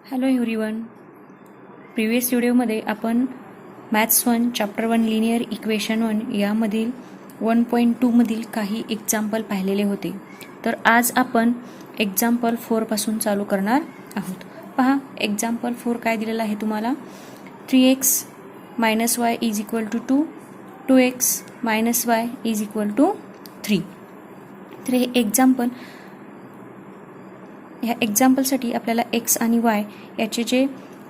Hello everyone. Previous व्हिडिओमध्ये आपण maths 1 chapter 1 linear equation 1 यामधील 1.2 मधील काही एक्झाम्पल पाहिलेले होते. तर आज आपण एक्झाम्पल 4 पासून चालू करणार आहोत. पहा, एक्झाम्पल 4 काय दिलेलं आहे तुम्हाला. 3x - y = 2, 2x - y = 3. तर हे ह्या एक्झाम्पलसाठी आपल्याला x आणि y याचे जे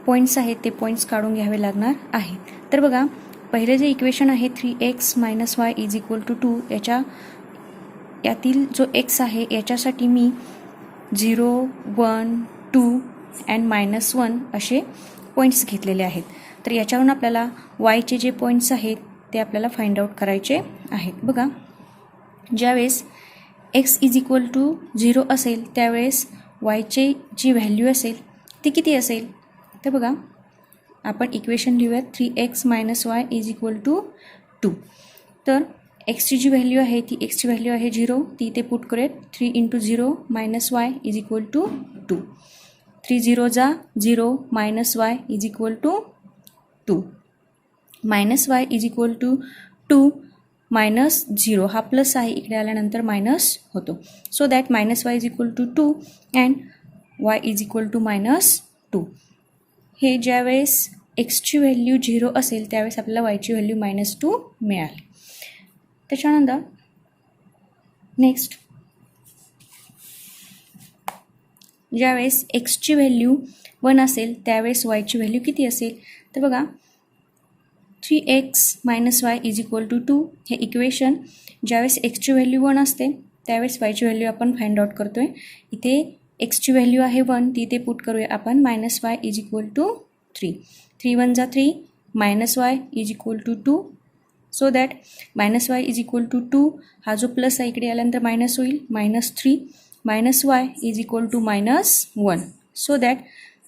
पॉईंट्स आहेत ते पॉईंट्स काढून घ्यावे लागणार आहेत. तर बघा, पहिले जे इक्वेशन आहे 3x - y = 2 यातील जो x आहे याच्यासाठी मी 0, 1, 2 अँड -1 असे पॉईंट्स घेतलेले आहेत. तर याच्यावरून आपल्याला yचे जे पॉईंट्स आहेत ते आपल्याला फाइंड आउट करायचे आहेत. बघा, ज्यावेळेस x = 0 असेल त्यावेळेस yची जी व्हॅल्यू असेल ती किती असेल. तर बघा, आपण इक्वेशन लिहूयात 3x - y = 2. तर xची जी व्हॅल्यू आहे ती xची व्हॅल्यू आहे 0, ती इथे पुट करूयात. 3 × 0 - y = 2. 3 0 जा 0 - y = 2. -y = 2 -0 हा प्लस आहे, इकडे आल्यानंतर मायनस होतो. So that -y = 2 and y = -2. हे ज्यावेळेस एक्सची व्हॅल्यू 0 असेल त्यावेळेस आपल्याला yची व्हॅल्यू -2 मिळाली. त्याच्यानंतर नेक्स्ट, ज्यावेळेस एक्सची व्हॅल्यू 1 असेल त्यावेळेस yची व्हॅल्यू किती असेल. तर बघा, 3x - y = 2 हे इक्वेशन ज्यावेळेस एक्सची व्हॅल्यू 1 असते त्यावेळेस yची व्हॅल्यू आपण फाइंड आउट करतोय. इथे एक्सची व्हॅल्यू आहे 1, ती इथे पुट करूया आपण. -y = 3. 3 1 जा 3 -y = 2. सो दॅट -y = 2 हा जो प्लस आहे इकडे आल्यानंतर मायनस होईल. -3 -y = -1. सो दॅट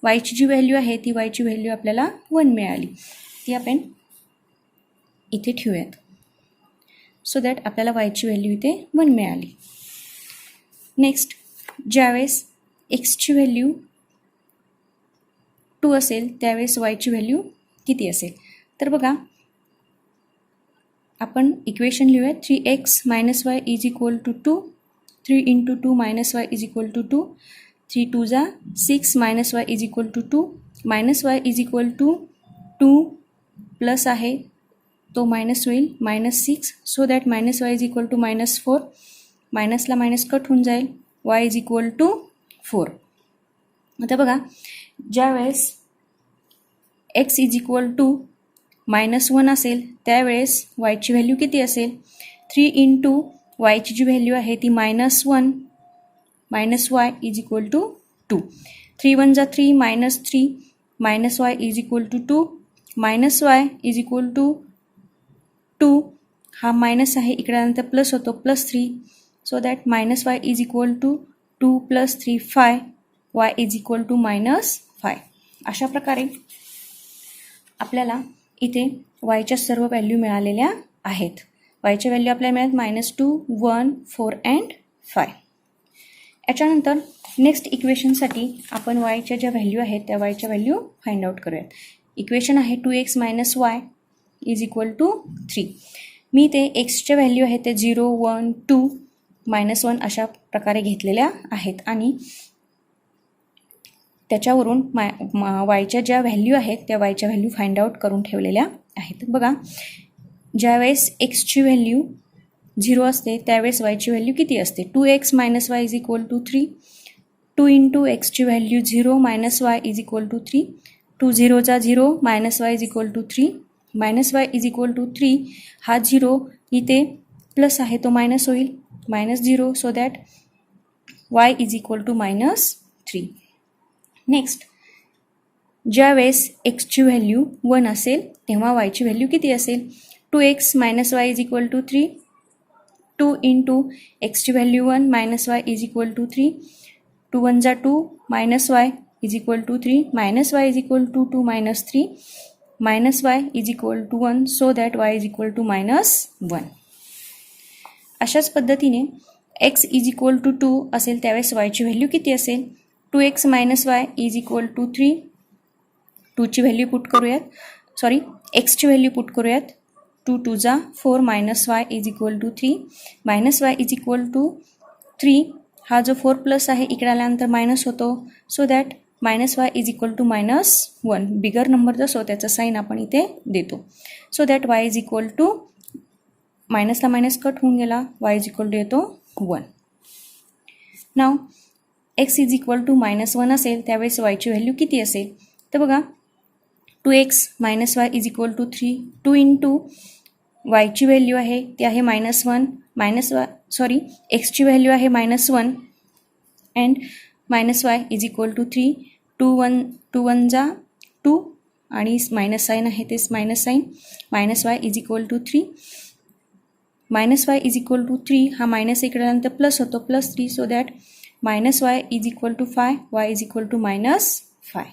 yची जी व्हॅल्यू आहे ती yची व्हॅल्यू आपल्याला 1 मिळाली. ती आपण इथे ठेवूयात. सो दॅट आपल्याला yची व्हॅल्यू इथे 1 मिळाली. नेक्स्ट, ज्यावेळेस एक्सची व्हॅल्यू 2 असेल त्यावेळेस yची व्हॅल्यू किती असेल. तर बघा, आपण इक्वेशन लिहूयात 3x - y = 2. 3 × 2 - y = 2. 3 2 जा 6 - y = 2. -y = 2 प्लस आहे तो मायनस होईल -6. So that -y = -4. मायनसला मायनस कट होऊन जाईल. y = 4. आता बघा, ज्यावेळेस x = -1 असेल त्यावेळेस yची व्हॅल्यू किती असेल. 3 × yची जी व्हॅल्यू आहे ती -1 -y = 2. 3 1 जा 3 -3 -y = 2. -y = 2 हा मायनस आहे, इकडे नंतर प्लस होतो, +3. So that -y = 2 + 3 5. y = -5. अशा प्रकारे आपल्याला इथे yच्या सर्व व्हॅल्यू मिळालेल्या आहेत. yच्या व्हॅल्यू आपल्याला मिळाल्या -2, 1, 4 अँड 5. याच्यानंतर नेक्स्ट इक्वेशनसाठी आपण yच्या ज्या व्हॅल्यू आहेत त्या yच्या व्हॅल्यू फाइंड आउट करूयात. इक्वेशन आहे 2x - y = 3. मी ते एक्सच्या व्हॅल्यू आहेत ते 0, 1, 2, -1 अशा प्रकारे घेतलेल्या आहेत आणि त्याच्यावरून yच्या ज्या व्हॅल्यू आहेत त्या yच्या व्हॅल्यू फाइंड आउट करून ठेवलेल्या आहेत. बघा, ज्यावेळेस एक्सची व्हॅल्यू 0 असते त्यावेळेस yची व्हॅल्यू किती असते. 2x - y = 3. 2 × एक्सची value 0 - y = 3. 2 0 जा 0 - y = 3. -y = 3 हा 0 इथे प्लस आहे तो मायनस होईल, -0. So that y = -3. नेक्स्ट, ज्यावेळेस एक्सची व्हॅल्यू 1 असेल तेव्हा yची व्हॅल्यू किती असेल. 2x - y = 3. 2 × एक्सची value 1 - y = 3. 2 1 जा 2 -y = 3. -y = 2 -3. -y = 1. So that y = -1. अशाच पद्धतीने x = 2 असेल त्यावेळेस yची व्हॅल्यू किती असेल. 2x minus y is equal to 3. 2ची व्हॅल्यू पुट करूयात, सॉरी एक्सची व्हॅल्यू पुट करूयात. 2 2 जा 4 minus y is equal to 3. Minus y is equal to 3. हा जो 4 प्लस आहे इकडे आल्यानंतर मायनस होतो, so that minus y is equal to -1. Bigger number जसो त्याचा साईन आपण इथे देतो. So that y is equal to मायनसला मायनस कट होऊन गेला, वाय इज इक्वल टू येतो 1. Now x is equal to -1 असेल त्यावेळेस वायची व्हॅल्यू किती असेल? तर बघा 2x minus y is equal to 3. 2 into वायची व्हॅल्यू आहे ती आहे -1, एक्सची व्हॅल्यू आहे -1 and minus y is equal to 3. 2 1 जा 2 आणि मायनस साईन आहे तेच minus sign. Minus y is equal to 3. Minus y is equal to 3 हा मायनस इकडे आल्यानंतर प्लस होतो +3, so that minus y is equal to 5, y is equal to -5.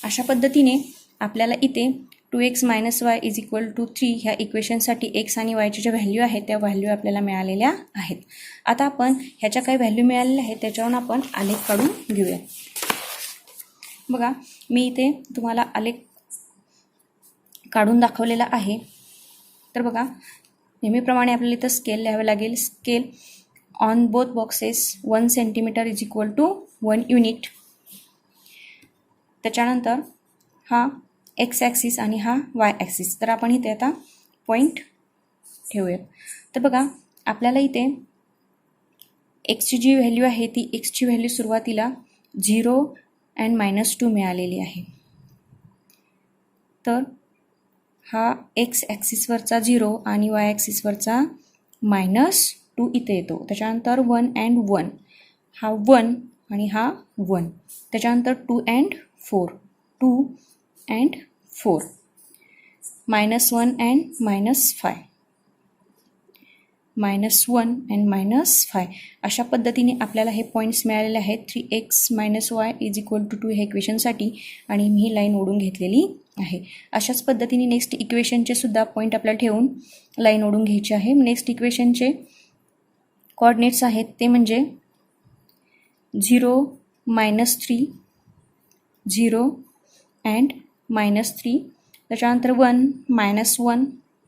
अशा पद्धतीने आपल्याला इथे 2x minus y is equal to 3 ह्या इक्वेशनसाठी x आणि वायच्या ज्या व्हॅल्यू आहेत त्या व्हॅल्यू आपल्याला मिळालेल्या आहेत. आता आपण ह्याच्या काही व्हॅल्यू मिळालेल्या आहेत त्याच्यावरून आपण आलेख काढून घेऊया. बघा मी इथे तुम्हाला आलेख काढून दाखवलेला आहे. तर बघा नेहमीप्रमाणे आपल्याला इथं स्केल लिहावं लागेल. Scale on both boxes 1 centimetre is equal to 1 unit. त्याच्यानंतर हा एक्स ॲक्सिस आणि हा वाय ॲक्सिस. तर आपण इथे आता पॉईंट ठेवूयात. तर बघा आपल्याला इथे एक्सची जी व्हॅल्यू आहे ती एक्सची व्हॅल्यू सुरुवातीला 0 अँड -2 मिळालेली आहे. तर हा एक्स ॲक्सिसवरचा 0 आणि वाय ॲक्सिसवरचा -2 इथे येतो. त्याच्यानंतर 1 अँड 1, हा 1 आणि हा 1. त्याच्यानंतर 2 अँड 4, 2 अँड 4, -1 अँड -5, -1 अँड -5. अशा पद्धतीने आपल्याला हे पॉईंट्स मिळालेले आहेत 3x minus y is equal to 2 ह्या इक्वेशनसाठी, आणि मी ही लाईन ओढून घेतलेली आहे. अशाच पद्धतीने नेक्स्ट इक्वेशनचे सुद्धा पॉईंट आपल्याला ठेवून लाईन ओढून घ्यायची आहे. नेक्स्ट इक्वेशनचे कोऑर्डिनेट्स आहेत ते म्हणजे 0 -3, 0 अँड -3. त्याच्यानंतर 1 -1,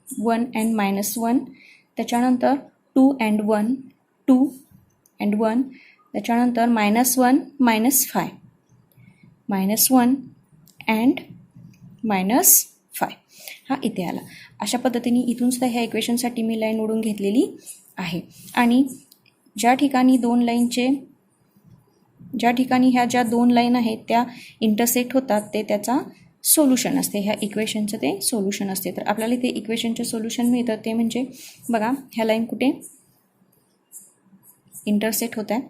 1 अँड -1. त्याच्यानंतर 2 अँड 1, 2 अँड 1. त्याच्यानंतर -1 -5, -1 अँड -5 हा इथे आला. अशा पद्धतीने इथून सुद्धा ह्या इक्वेशनसाठी मी लाईन ओढून घेतलेली आहे. आणि ज्या ठिकाणी ह्या ज्या दोन लाईन आहेत त्या इंटरसेक्ट होतात ते त्याचा सोल्युशन असते, ह्या इक्वेशनचं ते सोल्युशन असते. तर आपल्याला इथे इक्वेशनचे सोल्युशन मिळतं ते म्हणजे बघा ह्या लाईन कुठे इंटरसेक्ट होत आहे.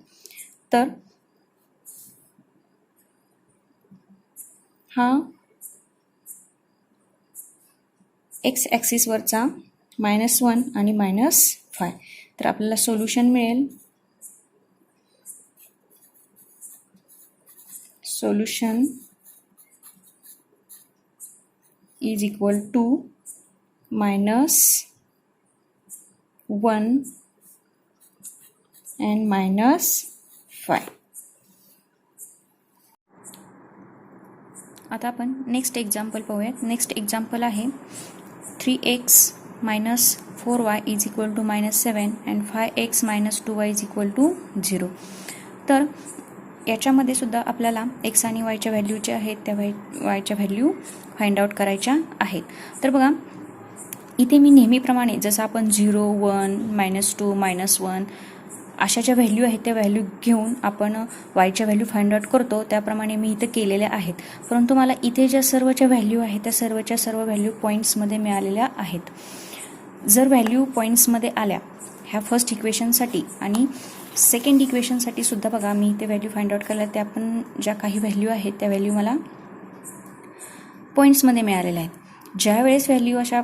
तर हा एक्स ॲक्सिसवरचा -1 आणि -5. तर आपल्याला सोल्युशन मिळेल, solution is equal to -1 and -5. आता आपण नेक्स्ट एक्झाम्पल पाहूयात. नेक्स्ट एक्झाम्पल आहे 3x minus 4y is equal to -7 and 5x minus 2y is equal to 0. तर याच्यामध्ये सुद्धा आपल्याला एक्स आणि वायच्या व्हॅल्यू ज्या आहेत त्या वायच्या व्हॅल्यू फाइंड आउट करायच्या आहेत. तर बघा इथे मी नेहमीप्रमाणे जसं आपण 0 1 -2 -1 अशा ज्या व्हॅल्यू आहेत त्या व्हॅल्यू घेऊन आपण वायच्या व्हॅल्यू फाइंड आउट करतो त्याप्रमाणे मी इथे केलेल्या आहेत. परंतु मला इथे ज्या सर्वच्या व्हॅल्यू आहेत त्या सर्व व्हॅल्यू पॉईंट्समध्ये मिळालेल्या आहेत. जर व्हॅल्यू पॉईंट्समध्ये आल्या ह्या फर्स्ट इक्वेशनसाठी आणि सेकंड इक्वेशनसाठी सुद्धा बघा मी इथे व्हॅल्यू फाइंड आउट केल्या, त्या पण ज्या काही व्हॅल्यू आहेत त्या व्हॅल्यू मला पॉईंट्समध्ये मिळालेल्या आहेत. ज्यावेळेस व्हॅल्यू अशा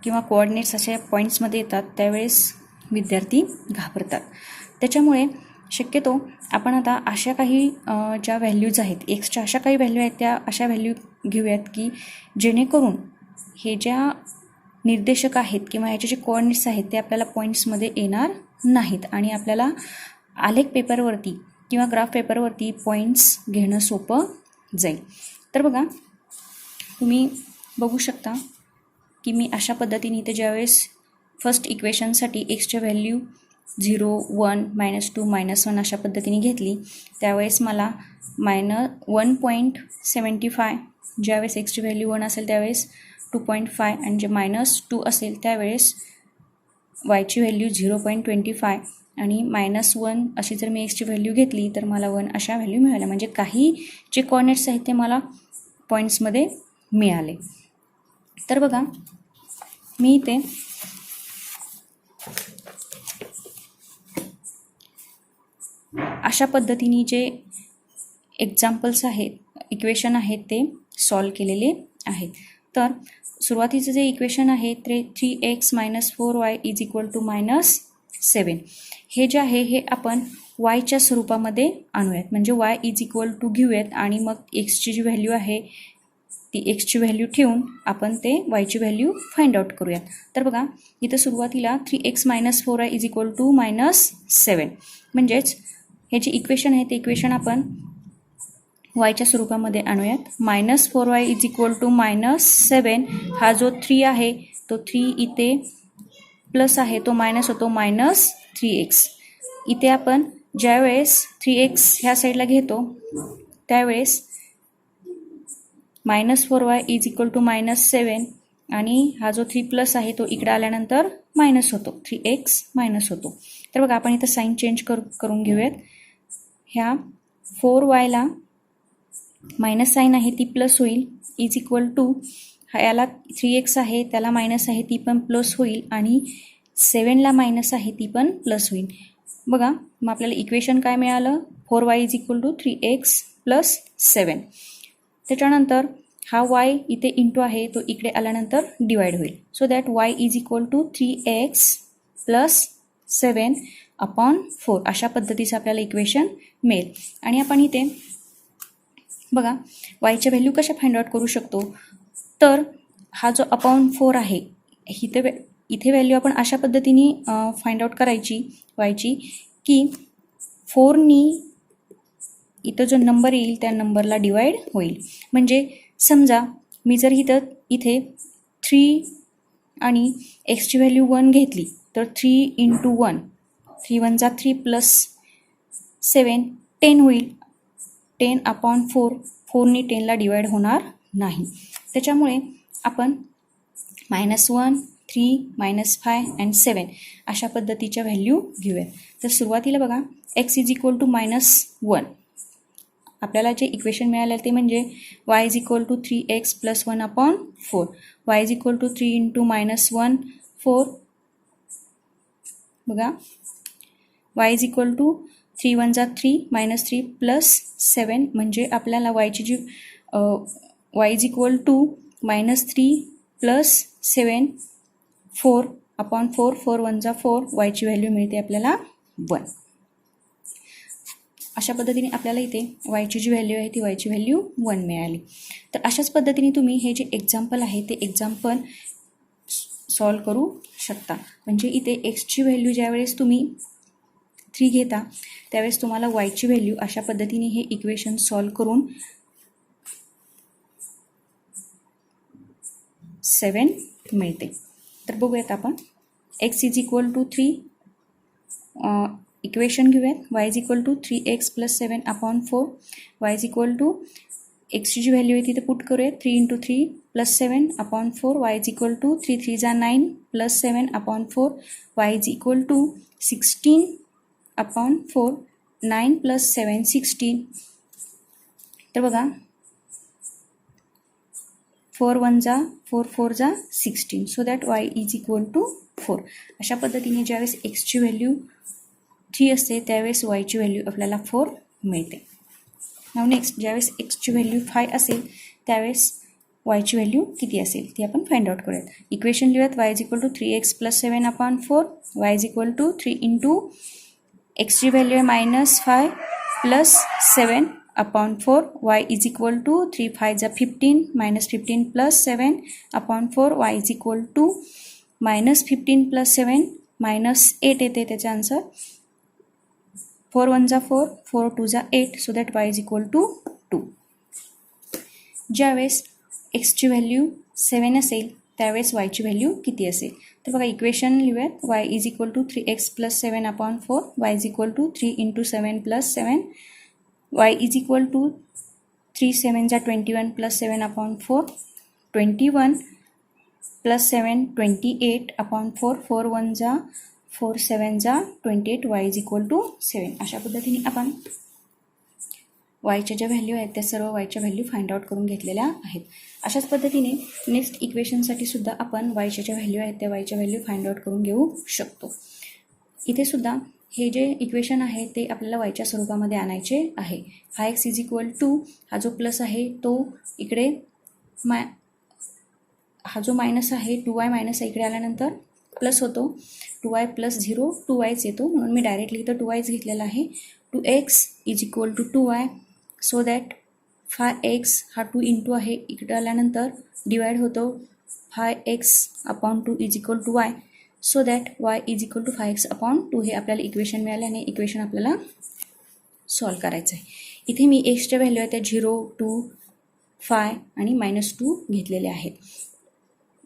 किंवा कोऑर्डिनेट्स अशा पॉईंट्समध्ये येतात त्यावेळेस विद्यार्थी घाबरतात. त्याच्यामुळे शक्यतो आपण आता अशा काही ज्या व्हॅल्यूज आहेत एक्सच्या अशा काही व्हॅल्यू आहेत त्या अशा व्हॅल्यू घेऊयात की जेणेकरून हे ज्या निर्देशक आहेत किंवा ह्याचे जे कोऑर्डिनेट्स आहेत ते आपल्याला पॉईंट्समध्ये येणार नाहीत आणि आपल्याला आलेख पेपरवरती किंवा ग्राफ पेपरवरती पॉईंट्स घेणं सोपं जाईल. तर बघा, तुम्ही बघू शकता की मी अशा पद्धतीने इथे ज्यावेळेस फर्स्ट इक्वेशनसाठी एक्सच्या व्हॅल्यू 0, 1, -2, -1 अशा पद्धतीने घेतली, त्यावेळेस मला -1.75, ज्यावेळेस एक्सची व्हॅल्यू 1 असेल त्यावेळेस 2.5 आणि जे -2 असेल त्यावेळेस वायची व्हॅल्यू 0.25 आणि -1 अशी जर मी एक्सची व्हॅल्यू घेतली तर मला 1 अशा व्हॅल्यू मिळाल्या. म्हणजे काही जे कॉर्डिनेट्स आहेत ते मला पॉईंट्समध्ये मिळाले. तर बघा, मी इथे अशा पद्धतीने जे एक्झाम्पल्स आहेत, इक्वेशन आहेत ते सॉल्व केलेले आहेत. तर सुरुवातीचं जे इक्वेशन आहे ते 3x - 4y = -7. हे जे आहे हे आपण वायच्या स्वरूपामध्ये आणूयात. म्हणजे y = घेऊयात आणि मग एक्सची जी व्हॅल्यू आहे ती एक्सची व्हॅल्यू ठेवून आपण ते वायची व्हॅल्यू फाइंड आउट करूयात. तर बघा, इथं सुरुवातीला 3x - 4y = -7. म्हणजेच हे जे इक्वेशन आहे ते इक्वेशन आपण वायच्या स्वरूपामध्ये आणूयात. -4y = -7. हा जो 3 आहे तो 3 इथे प्लस आहे तो मायनस होतो -3x. इथे आपण ज्यावेळेस 3x ह्या साईडला घेतो त्यावेळेस -4y = -7 आणि हा जो 3 प्लस आहे तो इकडे आल्यानंतर मायनस होतो, 3x मायनस होतो. तर बघा, आपण इथं साईन चेंज करून घेऊयात. ह्या 4yला मायनस साईन आहे ती प्लस होईल, = याला 3x आहे त्याला मायनस आहे ती पण प्लस होईल आणि 7ला मायनस आहे ती पण प्लस होईल. बघा, मग आपल्याला इक्वेशन काय मिळालं, 4y = 3x + 7. त्याच्यानंतर हा y इथे इंटू आहे तो इकडे आल्यानंतर डिवाइड होईल. सो दॅट y = 3x + 7/4 अशा पद्धतीचं आपल्याला इक्वेशन मिळेल. आणि आपण इथे बघा वायच्या व्हॅल्यू कशा फाइंड आउट करू शकतो. तर हा जो /4 आहे इथे व्हॅल्यू आपण अशा पद्धतीने फाइंड आउट करायची वायची की 4नी इथं जो नंबर येईल त्या नंबरला डिवाइड होईल. म्हणजे समजा मी जर इथे 3 आणि एक्सची व्हॅल्यू 1 घेतली तर 3 × 1, 3 × 1 = 3 + 7 10 होईल. 10/4, 4नी 10ला डिवाइड होणार नाही. त्याच्यामुळे आपण -1, 3, -5 आणि 7 अशा पद्धतीच्या व्हॅल्यू घेऊयात. तर सुरुवातीला बघा, x = -1. आपल्याला जे इक्वेशन मिळाले ते म्हणजे y = 3x + 1/4. y = 3 × -1 4. बघा, y = 3 × 1 = 3 -3 + 7. म्हणजे आपल्याला वायची जी y = -3 + 7 4/4, 4 × 1 = 4, वायची व्हॅल्यू मिळते आपल्याला 1. अशा पद्धतीने आपल्याला इथे वायची जी व्हॅल्यू आहे ती वायची व्हॅल्यू 1 मिळाली. तर अशाच पद्धतीने तुम्ही हे जे एक्झाम्पल आहे ते एक्झाम्पल सॉल्व करू शकता. म्हणजे इथे एक्सची व्हॅल्यू ज्यावेळेस तुम्ही 3 घेता त्यावेळेस तुम्हाला वायची व्हॅल्यू अशा पद्धतीने हे इक्वेशन सॉल्व करून 7 मिळते. तर बघूयात आपण x = 3 इक्वेशन घेऊयात. y = 3x + 7/4. y = एक्सची जी व्हॅल्यू आहे तिथे पुट करूयात. 3 × 3 + 7/4. y = 3 × 3 = 9 + 7/4. y = 16/4. 9 + 7 16. तर बघा, 4 × 1 = 4, 4 = 16. So that y = 4. अशा पद्धतीने ज्यावेळेस एक्सची व्हॅल्यू 3 असते त्यावेळेस वायची व्हॅल्यू आपल्याला 4 मिळते. नाव नेक्स्ट, ज्यावेळेस एक्सची व्हॅल्यू 5 असेल त्यावेळेस वायची व्हॅल्यू किती असेल ती आपण फाइंड आउट करूयात. इक्वेशन लिहूयात. y = 3x + 7/4. y = 3 × एक्सची व्हॅल्यू आहे -5 + 7/4. y = 3 × 5 = 15, -15 + 7/4. y = -15 + 7 -8 येते त्याचा आन्सर. 4 1 जा 4, 4 2 जा 8, so that y is equal to 2. ज्यावेळेस एक्सची व्हॅल्यू 7 असेल त्यावेळेस वायची व्हॅल्यू किती असेल? तर बघा इक्वेशन लिहूयात. y is equal to 3x plus 7 upon 4, y is equal to 3 into 7 plus 7, y is equal to 3 7 जा 21 प्लस 7 अपॉन 4, 21 प्लस 7 28 अपॉन 4, 4 1 जा 4 7 जा 28, y इज इक्वल टू 7. अशा पद्धतीने आपण वायच्या ज्या व्हॅल्यू आहेत त्या सर्व वायच्या व्हॅल्यू फाइंड आउट करून घेतलेल्या आहेत. अशाच पद्धतीने नेक्स्ट इक्वेशनसाठी सुद्धा आपण वायच्या ज्या व्हॅल्यू आहेत त्या वायच्या व्हॅल्यू फाइंड आउट करून घेऊ शकतो. इथे सुद्धा हे जे इक्वेशन आहे ते आपल्याला वायच्या स्वरूपामध्ये आणायचे आहे. हा एक्स इज इक्वल टू हा जो प्लस आहे तो इकडे हा जो मायनस आहे 2y मायनस इकडे आल्यानंतर प्लस होतो. 2y प्लस 0 2yच येतो, म्हणून मी डायरेक्टली इथं 2yच घेतलेला आहे. 2x is equal to 2y, so that 5x हा 2 इंटू आहे इकडे आल्यानंतर डिवाइड होतो 5x upon 2 is equal to y, so that y is equal to 5x upon 2. हे आपल्याला इक्वेशन मिळाल्याने इक्वेशन आपल्याला सॉल्व करायचं आहे. इथे मी एक्सच्या व्हॅल्यू आहे त्या 0 2 5 आणि -2 घेतलेल्या आहेत.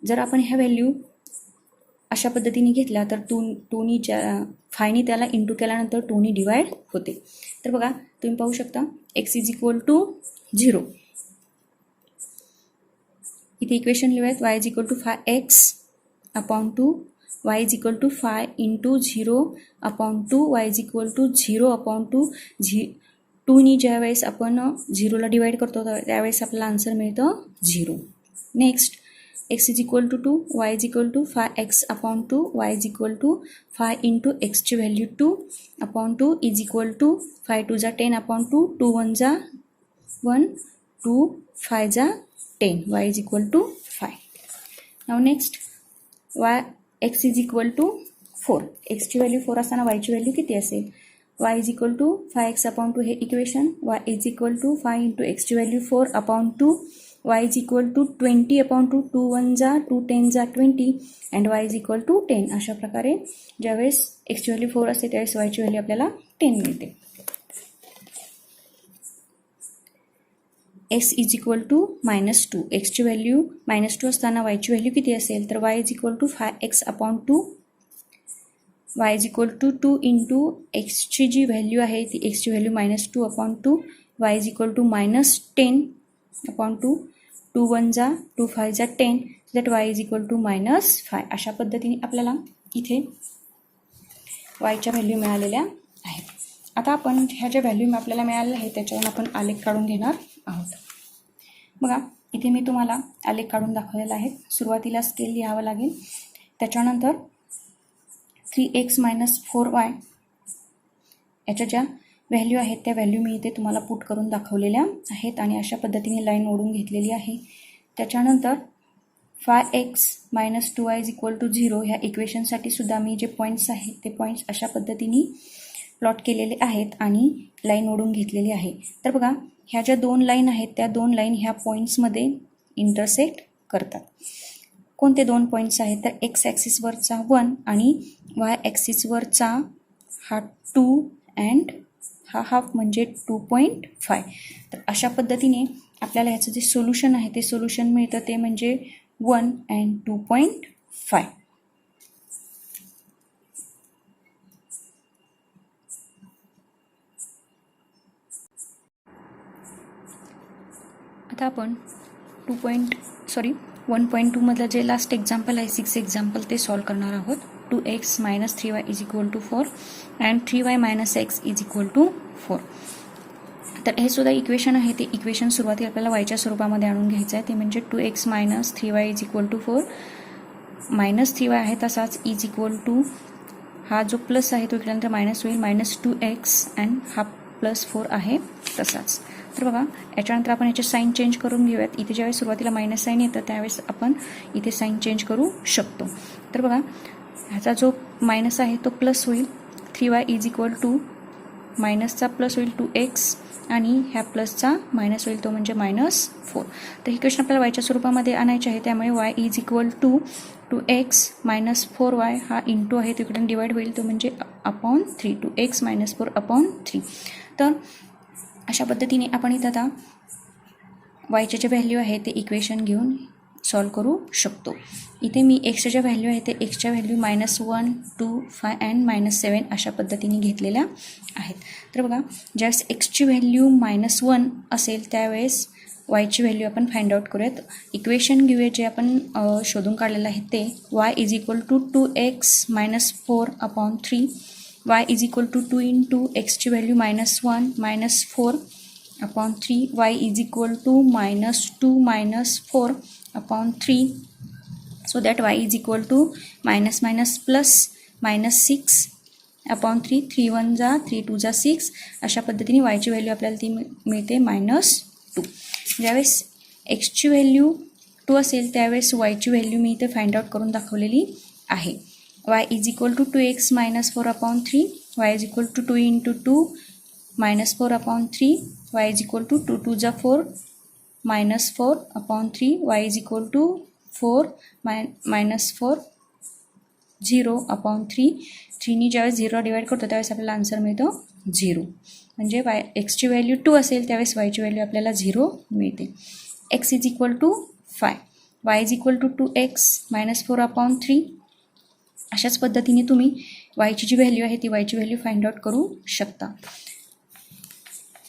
जर आपण ह्या व्हॅल्यू अशा पद्धतीने घेतल्या तर टूनी फायनी त्याला इंटू केल्यानंतर 2नी डिवाइड होते. तर बघा तुम्ही पाहू शकता x इज इक्वल टू 0. इथे इक्वेशन लिहूयात. y is equal to 5x upon 2, y is equal to 5 into 0 upon 2, y is equal to 0 upon 2. 2नी ज्यावेळेस आपण 0ला डिवाइड करतो त्यावेळेस आपल्याला आन्सर मिळतं 0. Next x is equal to 2, y is equal to 5x upon 2, y is equal to 5 into x ची value 2 upon 2 is equal to 5 2 जा 10 upon 2, 2 1 जा 1, 2 5 जा 10, y is equal to 5. Now next x is equal to 4. x ची value 4 असताना y ची value किती असेल? y is equal to 5x upon 2 हे equation, y is equal to 5 into x ची value 4 upon 2, y is equal to 20 upon 2, 2 1 जा 2 10 जा 20 and y is equal to 10. अशा प्रकारे ज्यावेळेस x ची व्हॅल्यू 4 असते त्यावेळेस y ची व्हॅल्यू आपल्याला 10 मिळते. x is equal to -2. x ची व्हॅल्यू -2 असताना y ची व्हॅल्यू किती असेल? तर y is equal to 5x upon 2, y is equal to 2 into x ची जी व्हॅल्यू आहे ती x ची value -2 upon 2, y is equal to -10 upon 2, 2 1 जा 2 5 जा 10, that y is equal to -5. अशा पद्धतीने आपल्याला इथे yच्या व्हॅल्यू मिळालेल्या आहेत. आता आपण ह्या ज्या व्हॅल्यू आपल्याला मिळालेल्या आहेत त्याच्यावरून आपण आलेख काढून घेणार आहोत. बघा इथे मी तुम्हाला आलेख काढून दाखवलेला आहे. सुरुवातीला स्केल लिहावं लागेल, त्याच्यानंतर 3x - 4y याच्या ज्या व्हॅल्यू आहेत त्या व्हॅल्यू मी इथे तुम्हाला पुट करून दाखवलेल्या आहेत आणि अशा पद्धतीने लाईन ओढून घेतलेली आहे. त्याच्यानंतर 5x - 2y is equal to 0 ह्या इक्वेशनसाठी सुद्धा मी जे पॉईंट्स आहेत ते पॉईंट्स अशा पद्धतीने प्लॉट केलेले आहेत आणि लाईन ओढून घेतलेली आहे. तर बघा ह्या ज्या 2 लाईन आहेत त्या 2 लाईन ह्या पॉईंट्समध्ये इंटरसेक्ट करतात. कोणते 2 पॉईंट्स आहेत? तर एक्स ॲक्सिसवरचा 1 आणि वाय ॲक्सिसवरचा हा 2 अँड हा हाफ म्हणजे 2.5. तर अशा पद्धतीने आपल्याला ह्याचं जे सोल्युशन आहे ते सोल्युशन मिळतं ते म्हणजे 1 अँड 2.5. आता आपण 1.2 मधलं जे लास्ट एक्झाम्पल आहे 6 एक्झाम्पल ते सॉल्व करणार आहोत. 2x - 3y is equal to 4 and 3y - x is equal to 4. तर हे सुद्धा इक्वेशन आहे ते इक्वेशन सुरुवातीला आपल्याला वायच्या स्वरूपामध्ये आणून घ्यायचं आहे. ते म्हणजे 2x - 3y is equal to 4 -3y आहे तसाच इज इक्वल टू हा जो प्लस आहे तो इकडल्यानंतर मायनस होईल -2x अँड हा +4 आहे तसाच. तर बघा याच्यानंतर आपण याचे साईन चेंज करून घेऊयात. इथे ज्यावेळेस सुरुवातीला मायनस साईन येतं त्यावेळेस आपण इथे साईन चेंज करू शकतो. तर बघा ह्याचा जो मायनस आहे तो प्लस होईल. 3y इज इक्वल टू मायनसचा प्लस होईल 2x आणि ह्या प्लसचा मायनस होईल तो म्हणजे -4. तर ही क्वेश्चन आपल्याला वायच्या स्वरूपामध्ये आणायचे आहे. त्यामुळे y is equal to 2x - 4y हा इंटू आहे तिकडून डिवाइड होईल तो म्हणजे अपॉन 3. 2x - 4 upon 3. तर अशा पद्धतीने आपण इथं आता वायचे जे व्हॅल्यू आहे ते इक्वेशन घेऊन सॉल्व करू शकतो. इथे मी एक्सच्या ज्या व्हॅल्यू आहे ते एक्सच्या व्हॅल्यू -1, 2, 5 अँड -7 अशा पद्धतीने घेतलेल्या आहेत. तर बघा, ज्यावेळेस एक्सची व्हॅल्यू -1 असेल त्यावेळेस वायची व्हॅल्यू आपण फाइंड आउट करूयात. इक्वेशन घेऊया जे आपण शोधून काढलेलं आहे ते y is equal to 2x - 4 upon 3. y is equal to 2 into एक्सची value -1 - 4 upon 3. y is equal to -2 - 4 upon 3. So that y is equal to plus -6 upon 3. 3 1 जा 3 2 जा 6. अशा पद्धतीने y ची व्हॅल्यू आपल्याला ती मिळते -2. ज्यावेळेस x ची व्हॅल्यू 2 असेल त्यावेळेस y ची व्हॅल्यू मी इथे फाइंड आउट करून दाखवलेली आहे. y is equal to 2x - 4 upon 3. y is equal to 2 into 2 -4 upon 3. y is equal to 2 2 जा 4 -4 upon 3. y is equal to 4 -4 0 upon 3. 3 नी ज्यावेळेस 0 डिवाइड करतो त्यावेळेस आपल्याला आन्सर मिळतो 0. म्हणजे एक्सची व्हॅल्यू 2 असेल त्यावेळेस वायची व्हॅल्यू आपल्याला 0 मिळते. x is equal to 5. y is equal to 2x - 4 upon 3. अशाच पद्धतीने तुम्ही वायची जी व्हॅल्यू आहे ती वायची व्हॅल्यू फाइंड आउट करू शकता.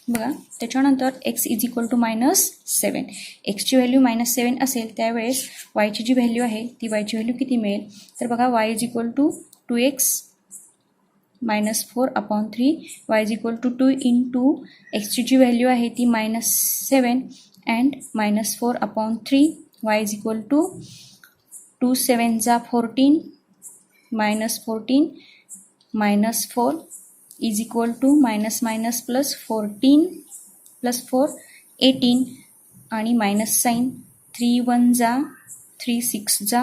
बघा, त्याच्यानंतर x इज इक्वल टू -7. एक्सची व्हॅल्यू -7 असेल त्यावेळेस वायची जी व्हॅल्यू आहे ती वायची व्हॅल्यू किती मिळेल. तर बघा, y is equal to 2x - 4 upon 3. y is equal to 2 into एक्सची जी व्हॅल्यू आहे ती -7 and -4 upon 3. y is equal to 2 7 जा 14 -14 -4 is equal to plus 14 plus 4 18 आणि मायनस साइन 3 1 जा 3 6 जा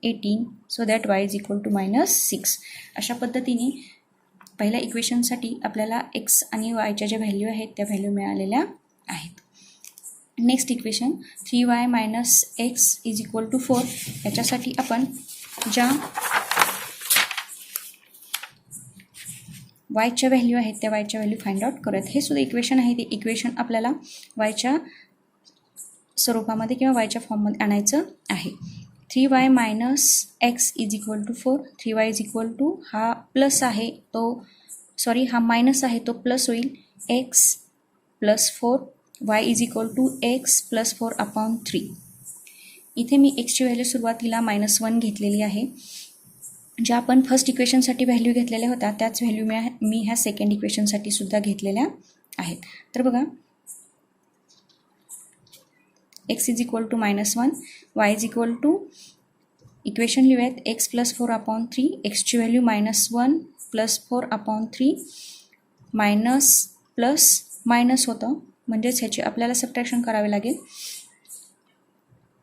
18. So that y is equal to -6. अशा पद्धतीने पहिल्या इक्वेशनसाठी आपल्याला x आणि yच्या ज्या व्हॅल्यू आहेत त्या व्हॅल्यू मिळालेल्या आहेत. Next equation 3y - x is equal to 4. याच्यासाठी आपण ज्या वायच्या व्हॅल्यू आहेत त्या वायच्या व्हॅल्यू फाइंड आउट करूयात. हे सुद्धा इक्वेशन आहे ते इक्वेशन आपल्याला वायच्या स्वरूपामध्ये किंवा वायच्या फॉर्ममध्ये आणायचं आहे. 3y - x is equal to 4. 3y is equal to हा प्लस आहे तो हा मायनस आहे तो प्लस होईल x plus 4. y is equal to x plus 4 upon 3. इथे मी एक्सची व्हॅल्यू सुरुवातीला -1 घेतलेली आहे. ज्या आपण फर्स्ट इक्वेशनसाठी व्हॅल्यू घेतलेल्या होत्या त्याच व्हॅल्यू मी ह्या सेकंड इक्वेशनसाठी सुद्धा घेतलेल्या आहेत. तर बघा, x is equal to -1, y is equal to equation लिहूयात x प्लस 4 अपॉन 3. एक्सची value -1 plus 4 upon 3 minus plus minus होतं म्हणजेच ह्याची आपल्याला सबट्रॅक्शन करावे लागेल.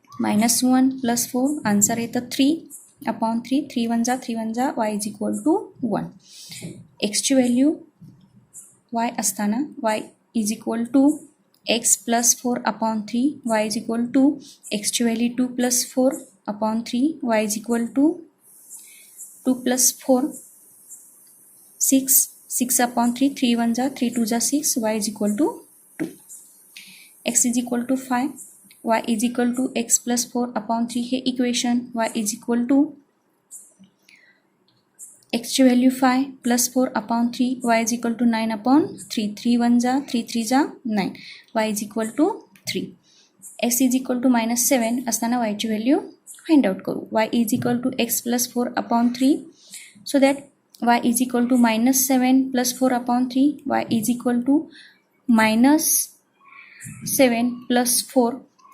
-1 प्लस 4 आन्सर येतं 3 अपॉन 3. 3 1 जा 3 1 जा y इज इक्वल टू 1. एक्सची व्हॅल्यू y असताना y is equal to x plus 4 upon 3. y is equal to एक्सची value 2 plus 4 upon 3. y is equal to 2 plus 4 6 6 upon 3. 3 1 जा 3 2 जा 6. y is equal to 2. x is equal to 5. y is equal to x plus 4 upon 3 हे equation. y is equal to एक्सची value 5 plus 4 upon 3. y is equal to 9 upon 3. 3 1 जा 3 3 जा 9. y is equal to 3. x is equal to -7 असताना y ची value find out करू. y is equal to x plus 4 upon 3. So that y is equal to -7 plus 4 upon 3. y is equal to -7 plus 4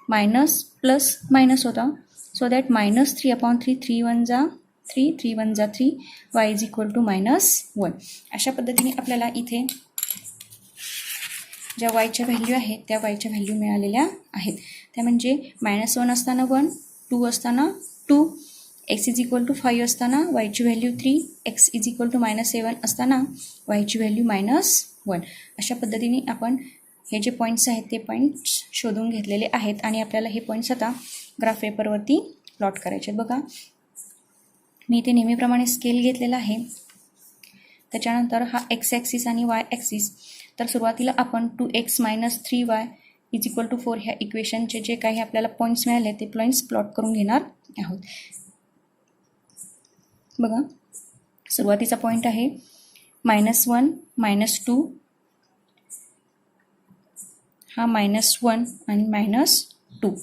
minus plus minus होता. So that -3 upon 3. 3 1 जा 3 3 1 जा 3. y is equal to -1. अशा पद्धतीने आपल्याला इथे ज्या वायच्या value आहेत त्या वायच्या व्हॅल्यू मिळालेल्या आहेत. त्या म्हणजे -1 असताना 1, 2 असताना 2, एक्स इज इक्वल टू 5 असताना वायची value 3, x is equal to -7 असताना वायची व्हॅल्यू -1. अशा पद्धतीने आपण हे जे पॉईंट्स आहेत ते पॉईंट्स शोधून घेतलेले आहेत आणि आपल्याला हे पॉईंट्स आता ग्राफ पेपरवरती प्लॉट करायचे. बघा मी इथे नेहमीप्रमाणे स्केल घेतलेला आहे. त्याच्यानंतर हा एक्स ॲक्सिस आणि वाय ॲक्सिस. तर सुरुवातीला आपण 2x - 3y is equal to 4 ह्या इक्वेशनचे जे काही आपल्याला पॉईंट्स मिळाले ते पॉईंट्स प्लॉट करून घेणार आहोत. बघा सुरुवातीचा पॉईंट आहे -1 -2, हा -1 आणि -2.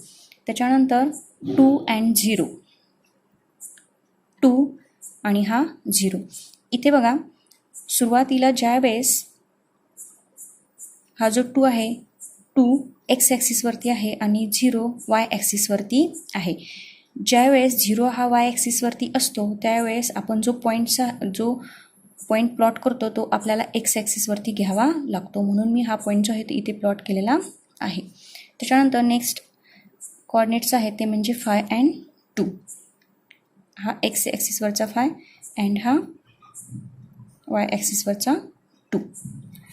त्याच्यानंतर 2 and 0, 2 आणि हा 0. इथे बघा सुरुवातीला ज्या वेळेस हा जो 2 आहे 2 एक्स ॲक्सिसवरती आहे आणि 0 वाय ॲक्सिसवरती आहे. ज्या वेळेस 0 हा वाय ॲक्सिसवरती असतो त्यावेळेस आपण जो पॉईंट प्लॉट करतो तो आपल्याला एक्स ॲक्सिसवरती घ्यावा लागतो. म्हणून मी हा पॉईंट जो आहे तो इथे प्लॉट केलेला आहे. त्याच्यानंतर नेक्स्ट कॉर्डिनेट्स आहेत ते म्हणजे 5 and 2. हा एक्स ॲक्सिसवरचा 5 अँड हा वाय ॲक्सिसवरचा 2.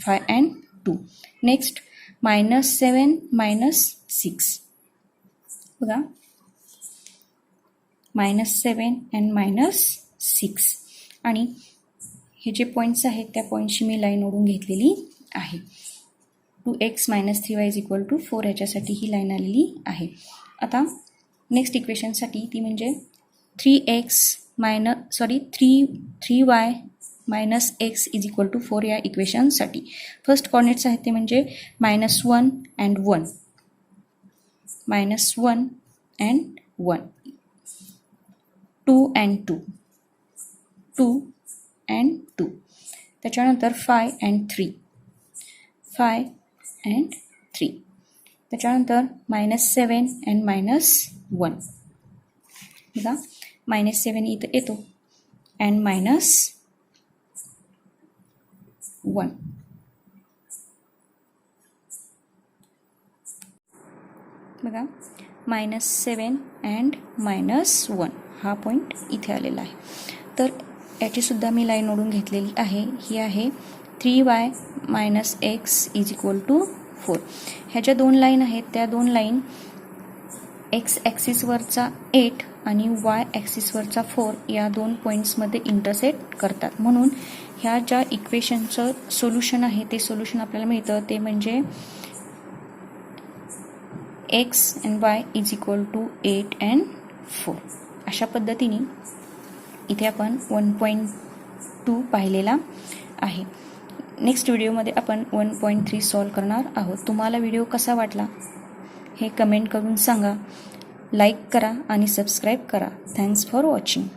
5 and 2. नेक्स्ट -7 -6. बघा -7 and -6 आणि हे जे पॉईंट्स आहेत त्या पॉईंटची मी लाईन ओढून घेतलेली आहे. 2x - 3y is equal to 4 ह्याच्यासाठी ही लाईन आलेली आहे. आता नेक्स्ट इक्वेशनसाठी ती म्हणजे 3y - x is equal to 4 या इक्वेशनसाठी. फर्स्ट कॉर्डिनेट्स आहेत ते म्हणजे -1 and 1, -1 and 1, 2 and 2, 2 and 2. त्याच्यानंतर 5 and 3, 5 and 3. त्याच्यानंतर -7 and -1. बघा -7 इथं येतो and -1. बघा -7 and -1 हा पॉईंट इथे आलेला आहे. तर याचीसुद्धा मी लाईन ओढून घेतलेली आहे. ही आहे 3y - x is equal to 4. ह्या ज्या दोन लाईन आहेत त्या दोन लाईन एक्स ॲक्सिसवरचा 8 आणि वाय ॲक्सिसवरचा 4 या दोन पॉईंट्समध्ये इंटरसेक्ट करतात. म्हणून ह्या ज्या इक्वेशनचं सोल्युशन आहे ते सोल्युशन आपल्याला मिळतं ते म्हणजे x and y is equal to 8 and 4. अशा पद्धतीने इथे आपण 1.2 पाहिलेला आहे. नेक्स्ट व्हिडिओमध्ये आपण 1.3 सॉल्व करणार आहोत. तुम्हाला व्हिडिओ कसा वाटला हे कमेंट करून सांगा. लाईक करा आणि सबस्क्राईब करा. Thanks for watching.